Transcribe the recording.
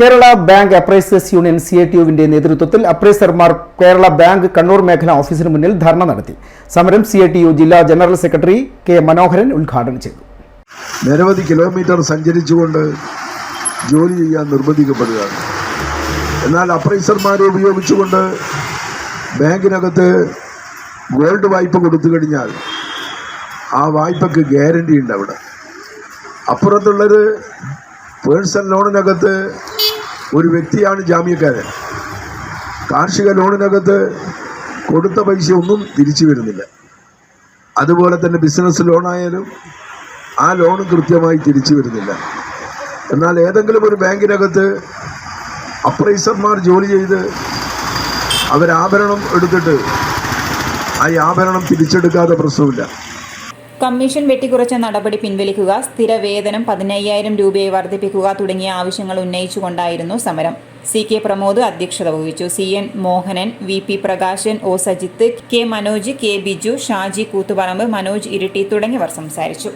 Kerala bank appraisers union CITU-വിന്റെ നേതൃത്വത്തിൽ അപ്രൈസർമാർ Kerala bank Kannur മേഖലാ ഓഫീസിന് മുന്നിൽ ധർണ നടത്തി. സമരം CITU ജില്ലാ ജനറൽ സെക്രട്ടറി K. മനോഹരൻ ഉദ്ഘാടനം ചെയ്തു. നിരവധി കിലോമീറ്റർ സഞ്ചരിച്ചുകൊണ്ട് ജോലി ചെയ്യാൻ നിർബന്ധിക്കപ്പെടുകയാണ്. എന്നാൽ അപ്രൈസർമാരെ ഉപയോഗിച്ചുകൊണ്ട് ബാങ്കിനകത്ത് ഗോൾഡ് വായ്പ കൊടുത്തു കഴിഞ്ഞാൽ ആ വായ്പക്ക് ഗ്യാരണ്ടി ഉണ്ട്. അവിടെ അപ്പുറത്തുള്ളത് പേഴ്സണൽ ലോണിനകത്ത് ഒരു വ്യക്തിയാണ് ജാമ്യക്കാരൻ. കാർഷിക ലോണിനകത്ത് കൊടുത്ത പൈസ ഒന്നും തിരിച്ചു വരുന്നില്ല. അതുപോലെ തന്നെ ബിസിനസ് ലോണായാലും ആ ലോൺ കൃത്യമായി തിരിച്ചു വരുന്നില്ല. എന്നാൽ ഏതെങ്കിലും ഒരു ബാങ്കിനകത്ത് അപ്രൈസർമാർ ജോലി ചെയ്ത് അവരാഭരണം എടുത്തിട്ട് ആ ആഭരണം തിരിച്ചെടുക്കാതെ പ്രശ്നമില്ല. കമ്മീഷൻ വെട്ടിക്കുറച്ച നടപടി പിൻവലിക്കുക, സ്ഥിര വേതനം 15,000 രൂപയായി വർദ്ധിപ്പിക്കുക തുടങ്ങിയ ആവശ്യങ്ങൾ ഉന്നയിച്ചുകൊണ്ടായിരുന്നു സമരം. CK പ്രമോദ് അധ്യക്ഷത വഹിച്ചു. CN Mohanan, VP Prakashan, O Sajith, K Manoj, K Biju, Shaji Koothuparamba, Manoj Iritty തുടങ്ങിയവർ സംസാരിച്ചു.